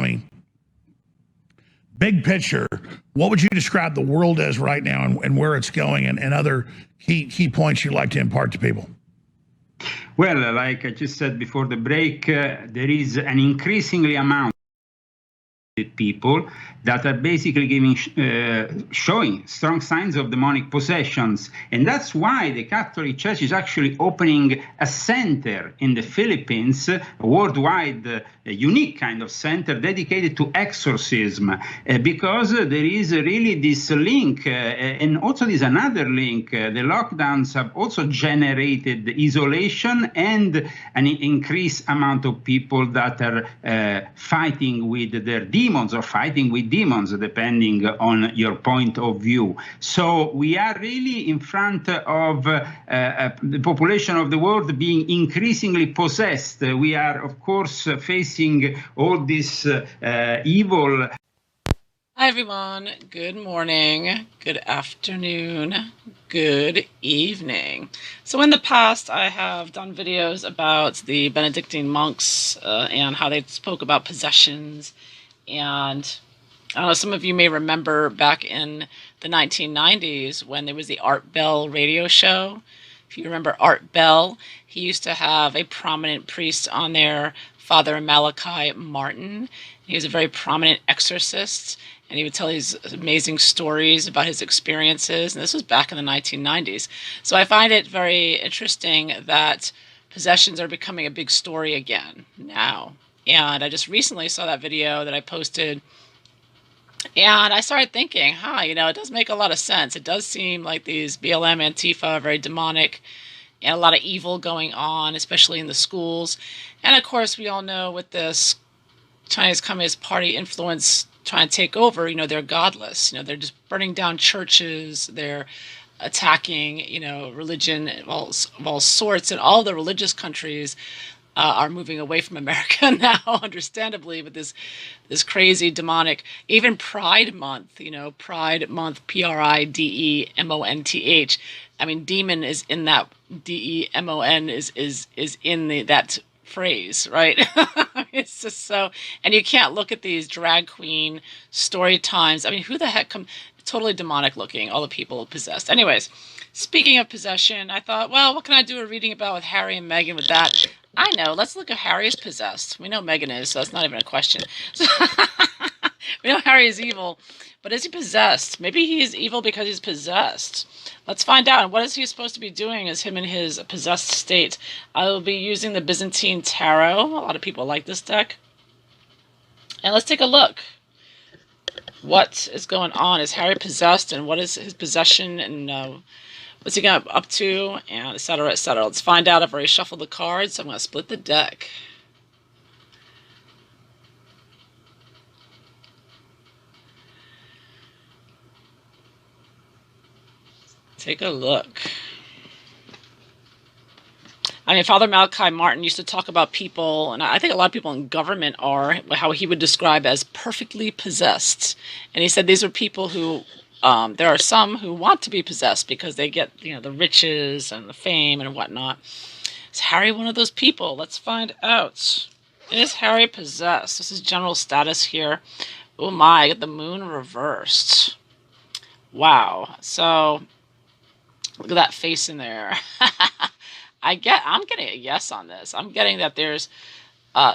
coming. Big picture, what would you describe the world as right now and where it's going and other key points you'd like to impart to people? Well, like I just said before the break, there is an increasingly amount people that are basically showing strong signs of demonic possessions. And that's why the Catholic Church is actually opening a center in the Philippines, a worldwide, unique kind of center dedicated to exorcism, because there is really this link, and also there's another link. The lockdowns have also generated isolation and an increased amount of people that are fighting with their demons or fighting with demons, depending on your point of view. So we are really in front of the population of the world being increasingly possessed. We are, of course, facing all this evil. Hi, everyone. Good morning, good afternoon, good evening. So in the past, I have done videos about the Benedictine monks and how they spoke about possessions. And I don't know, some of you may remember back in the 1990s when there was the Art Bell radio show. If you remember Art Bell, he used to have a prominent priest on there, Father Malachi Martin. He was a very prominent exorcist, and he would tell these amazing stories about his experiences. And this was back in the 1990s. So I find it very interesting that possessions are becoming a big story again now. And I just recently saw that video that I posted, and I started thinking, it does make a lot of sense. It does seem like these BLM, Antifa are very demonic, and a lot of evil going on, especially in the schools. And of course, we all know with this Chinese Communist Party influence trying to take over, they're godless. They're just burning down churches. They're attacking, religion of all sorts. And all the religious countries are moving away from America now, understandably, with this crazy demonic, even Pride Month, Pride Month, Pridemonth. I mean, demon is in that, DEMON is in that phrase, right? It's just so, and you can't look at these drag queen story times. I mean, who the heck totally demonic looking, all the people possessed. Anyways, speaking of possession, I thought, well, what can I do a reading about with Harry and Meghan with that? I know, let's look at Harry is possessed. We know Meghan is, so that's not even a question. We know Harry is evil, but is he possessed? Maybe he is evil because he's possessed. Let's find out. And what is he supposed to be doing as him in his possessed state? I will be using the Byzantine Tarot. A lot of people like this deck. And let's take a look. What is going on? Is Harry possessed? And what is his possession? And what's he going up to? And et cetera, et cetera. Let's find out. I've already shuffled the cards. So I'm going to split the deck. Take a look. I mean, Father Malachi Martin used to talk about people, and I think a lot of people in government are, how he would describe as perfectly possessed. And he said these are people who, there are some who want to be possessed because they get, the riches and the fame and whatnot. Is Harry one of those people? Let's find out. Is Harry possessed? This is general status here. Oh my, I get the moon reversed. Wow. So, look at that face in there. I'm getting a yes on this. I'm getting that there's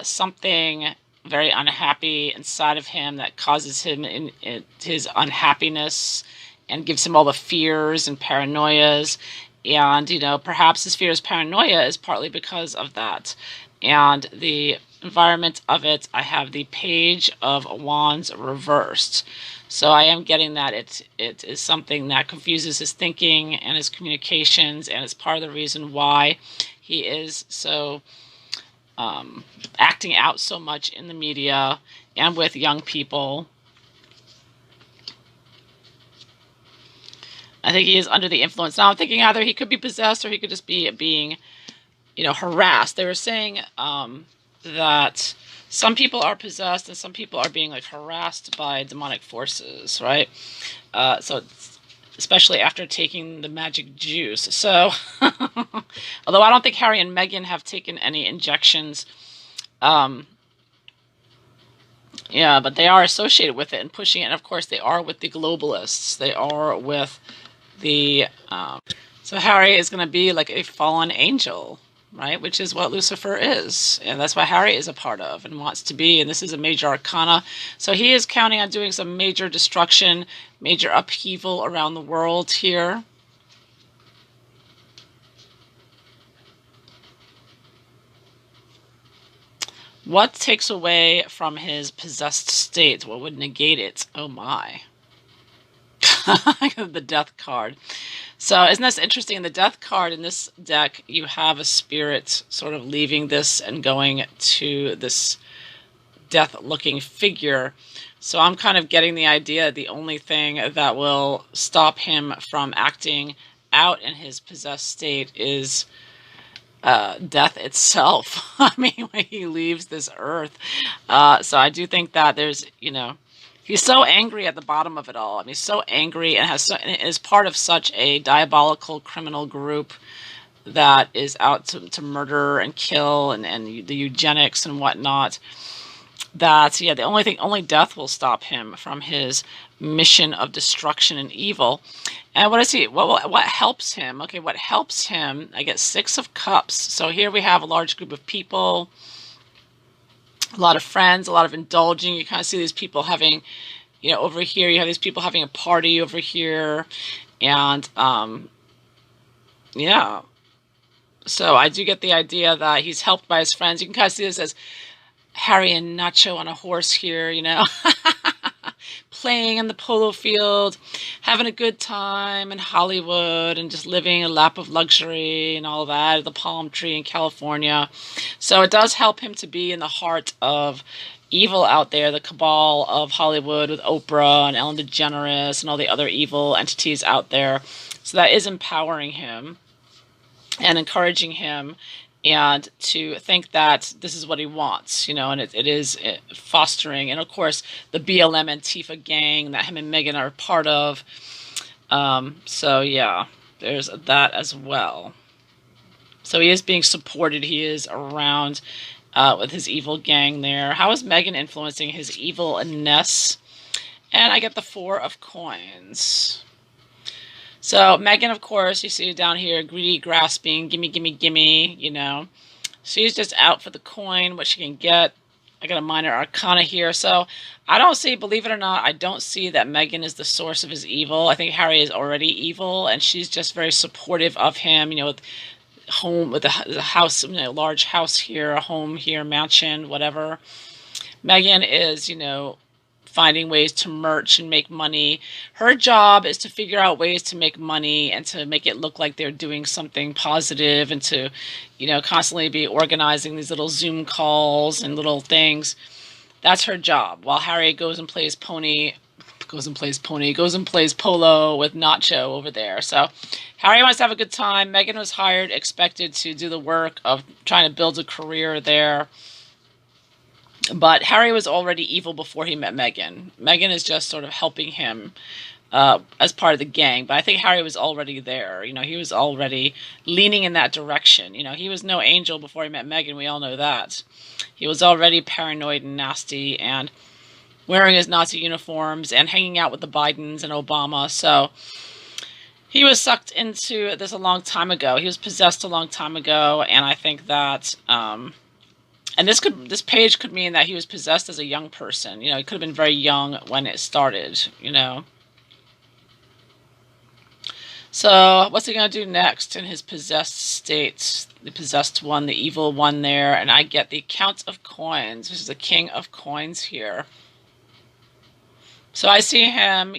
something very unhappy inside of him that causes him his unhappiness and gives him all the fears and paranoias. And, perhaps his fears, paranoia is partly because of that. And the environment of it, I have the Page of Wands reversed. So I am getting that it is something that confuses his thinking and his communications, and it's part of the reason why he is so acting out so much in the media and with young people. I think he is under the influence. Now I'm thinking either he could be possessed or he could just be being, harassed. They were saying that some people are possessed and some people are being harassed by demonic forces, right? So especially after taking the magic juice. So, although I don't think Harry and Meghan have taken any injections, Yeah, but they are associated with it and pushing it. And of course, they are with the globalists. They are with the. So Harry is going to be like a fallen angel, right? Which is what Lucifer is. And that's what Harry is a part of and wants to be. And this is a major arcana. So he is counting on doing some major destruction, major upheaval around the world here. What takes away from his possessed state? What would negate it? Oh my. The death card. So isn't this interesting? In the death card in this deck, you have a spirit sort of leaving this and going to this death-looking figure. So I'm kind of getting the idea the only thing that will stop him from acting out in his possessed state is death itself. I mean, when he leaves this earth. So I do think that there's, he's so angry at the bottom of it all. I mean, he's so angry and is part of such a diabolical criminal group that is out to murder and kill and the eugenics and whatnot. That, yeah, only death will stop him from his mission of destruction and evil. And what is he? What helps him? Okay, what helps him? I get 6 of Cups. So here we have a large group of people, a lot of friends, a lot of indulging. You kind of see these people having, over here, you have these people having a party over here. And, yeah. So I do get the idea that he's helped by his friends. You can kind of see this as Harry and Nacho on a horse here, playing in the polo field, having a good time in Hollywood and just living a lap of luxury and all that, the palm tree in California. So it does help him to be in the heart of evil out there, the cabal of Hollywood with Oprah and Ellen DeGeneres and all the other evil entities out there. So that is empowering him and encouraging him and to think that this is what he wants, and it is fostering. And of course, the BLM Antifa gang that him and Meghan are part of. So yeah, there's that as well. So he is being supported. He is around with his evil gang there. How is Meghan influencing his evilness? And I get the 4 of Coins. So Meghan, of course, you see down here, greedy, grasping, gimme, gimme, gimme, She's just out for the coin, what she can get. I got a minor arcana here. So I don't see, believe it or not, I don't see that Meghan is the source of his evil. I think Harry is already evil, and she's just very supportive of him, with the house, large house here, a home here, mansion, whatever. Meghan is, finding ways to merch and make money. Her job is to figure out ways to make money and to make it look like they're doing something positive and to, constantly be organizing these little Zoom calls and little things. That's her job. While Harry goes and plays polo with Nacho over there. So Harry wants to have a good time. Meghan was hired, expected to do the work of trying to build a career there. But Harry was already evil before he met Meghan. Meghan is just sort of helping him as part of the gang. But I think Harry was already there. He was already leaning in that direction. He was no angel before he met Meghan. We all know that. He was already paranoid and nasty and wearing his Nazi uniforms and hanging out with the Bidens and Obama. So he was sucked into this a long time ago. He was possessed a long time ago. And I think that... and this page could mean that he was possessed as a young person. He could have been very young when it started, So what's he going to do next in his possessed state? The possessed one, the evil one there. And I get the Count of Coins, which is the King of Coins here. So I see him,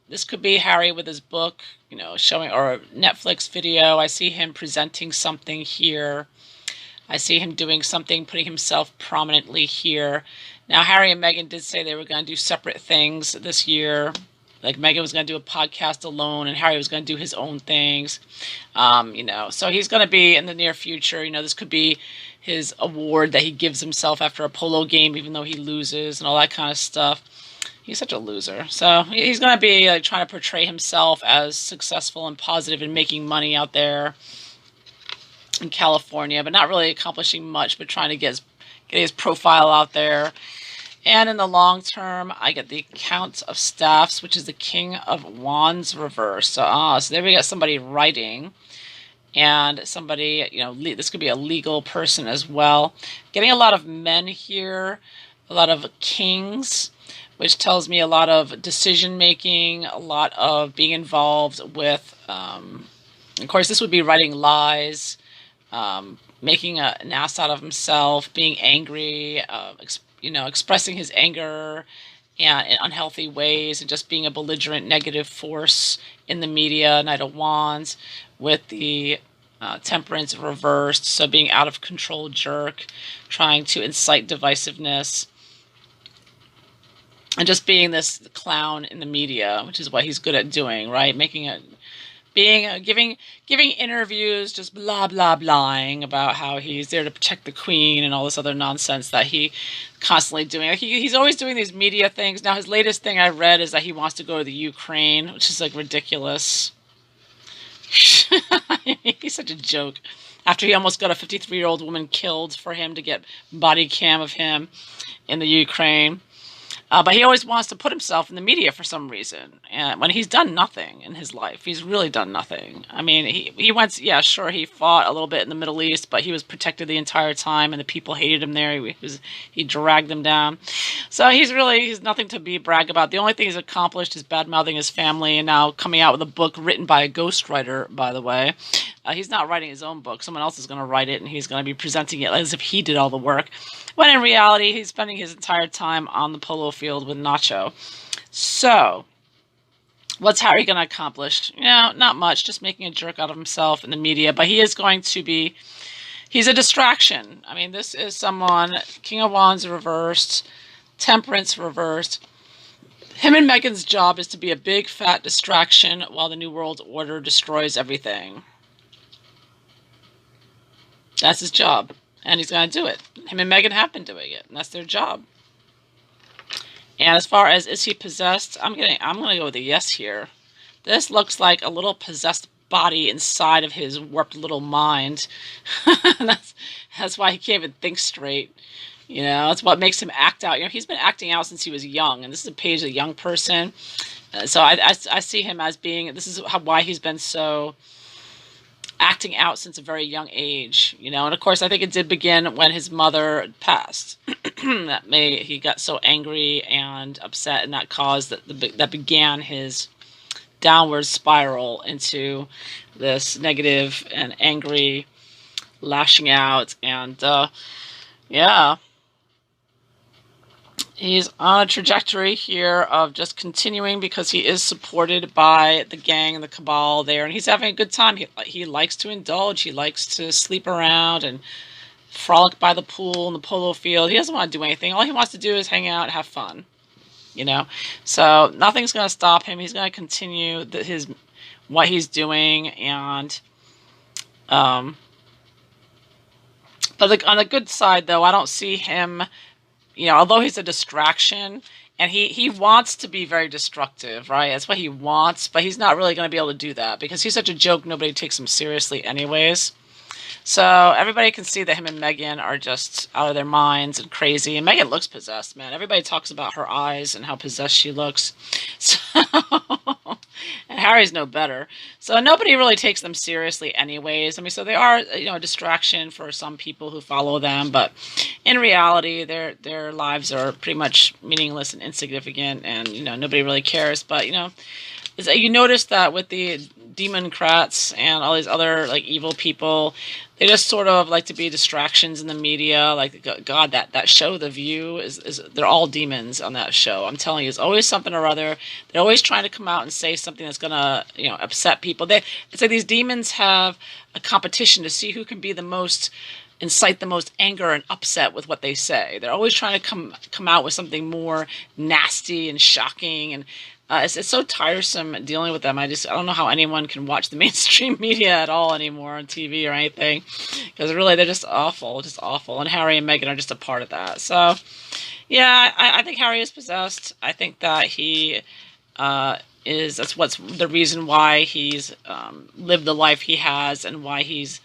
this could be Harry with his book, showing, or a Netflix video. I see him presenting something here. I see him doing something, putting himself prominently here. Now, Harry and Meghan did say they were going to do separate things this year. Like Meghan was going to do a podcast alone and Harry was going to do his own things. So he's going to be in the near future. This could be his award that he gives himself after a polo game, even though he loses and all that kind of stuff. He's such a loser. So he's going to be trying to portray himself as successful and positive and making money out there in California, but not really accomplishing much, but trying to get his profile out there. And in the long term, I get the Count of Staffs, which is the King of Wands reverse. So there we got somebody writing, and somebody, this could be a legal person as well. Getting a lot of men here, a lot of kings, which tells me a lot of decision making, a lot of being involved with, of course, this would be writing lies, making an ass out of himself, being angry, expressing his anger and in unhealthy ways, and just being a belligerent negative force in the media. Knight of Wands with the Temperance reversed, so being out of control jerk, trying to incite divisiveness, and just being this clown in the media, which is what he's good at doing, right? Giving interviews, just blah blah blahing about how he's there to protect the queen and all this other nonsense that he constantly doing. Like he's always doing these media things. Now his latest thing I read is that he wants to go to the Ukraine, which is like ridiculous. He's such a joke. After he almost got a 53-year-old woman killed for him to get body cam of him in the Ukraine. But he always wants to put himself in the media for some reason. And when he's done nothing in his life, he's really done nothing. I mean, he went, yeah, sure, he fought a little bit in the Middle East, but he was protected the entire time, and the people hated him there. He dragged them down. So he's nothing to brag about. The only thing he's accomplished is bad-mouthing his family, and now coming out with a book written by a ghostwriter, by the way. He's not writing his own book. Someone else is going to write it, and he's going to be presenting it as if he did all the work. When in reality, he's spending his entire time on the polo field with Nacho. So, what's Harry going to accomplish? Not much. Just making a jerk out of himself in the media. But he is going to be... He's a distraction. I mean, this is someone... King of Wands reversed. Temperance reversed. Him and Meghan's job is to be a big, fat distraction while the New World Order destroys everything. That's his job. And he's going to do it. Him and Meghan have been doing it. And that's their job. And as far as is he possessed, I'm going to go with a yes here. This looks like a little possessed body inside of his warped little mind. That's why he can't even think straight. That's what makes him act out. He's been acting out since he was young. And this is a page of a young person. So I see him as being, this is why he's been so... acting out since a very young age, and of course I think it did begin when his mother passed. He got so angry and upset, and that caused that began his downward spiral into this negative and angry lashing out, and yeah. He's on a trajectory here of just continuing because he is supported by the gang and the cabal there, and he's having a good time. He likes to indulge. He likes to sleep around and frolic by the pool and the polo field. He doesn't want to do anything. All he wants to do is hang out and have fun, So nothing's going to stop him. He's going to continue what he's doing, and but on the good side, though, I don't see him... although he's a distraction, and he wants to be very destructive, right? That's what he wants, but he's not really going to be able to do that because he's such a joke, nobody takes him seriously anyways. So everybody can see that him and Meghan are just out of their minds and crazy. And Meghan looks possessed, man. Everybody talks about her eyes and how possessed she looks. So, and Harry's no better. So nobody really takes them seriously anyways. I mean, so they are, a distraction for some people who follow them. But in reality, their lives are pretty much meaningless and insignificant. And, nobody really cares. But, you notice that with the Democrats and all these other evil people, they just sort of like to be distractions in the media. Like, God, that show, The View, is they're all demons on that show. I'm telling you, it's always something or other. They're always trying to come out and say something that's gonna, upset people. It's like these demons have a competition to see who can be the most, incite the most anger and upset with what they say. They're always trying to come out with something more nasty and shocking, and it's so tiresome dealing with them. I don't know how anyone can watch the mainstream media at all anymore on TV or anything, because really they're just awful. And Harry and Meghan are just a part of that. So, yeah, I think Harry is possessed. I think that he that's what's the reason why he's lived the life he has, and why he's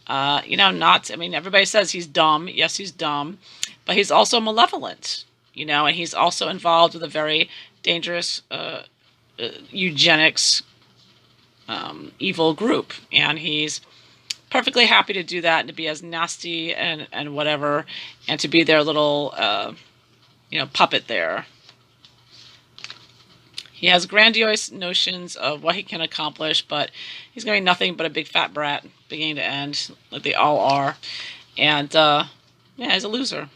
not. I mean, everybody says he's dumb. Yes, he's dumb, but he's also malevolent. you know, and he's also involved with a very dangerous eugenics evil group, and he's perfectly happy to do that and to be as nasty and whatever, and to be their little you know, puppet there. He has grandiose notions of what he can accomplish, but he's going to be nothing but a big fat brat, beginning to end, like they all are. And yeah, he's a loser.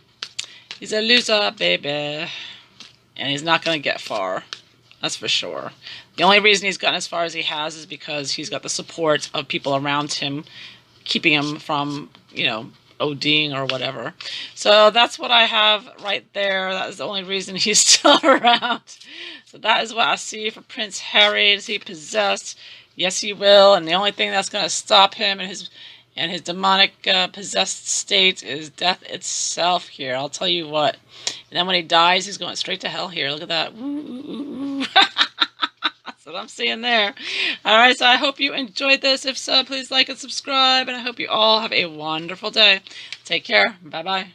He's a loser, baby, and he's not going to get far. That's for sure. The only reason he's gotten as far as he has is because he's got the support of people around him, keeping him from, you know, ODing or whatever. So that's what I have right there. That is the only reason he's still around. So that is what I see for Prince Harry. Is he possessed? Yes, he will. And the only thing that's going to stop him and his demonic possessed state is death itself here. I'll tell you what. And then when he dies, he's going straight to hell here. Look at that. Ooh. That's what I'm seeing there. All right, so I hope you enjoyed this. If so, please like and subscribe. And I hope you all have a wonderful day. Take care. Bye-bye.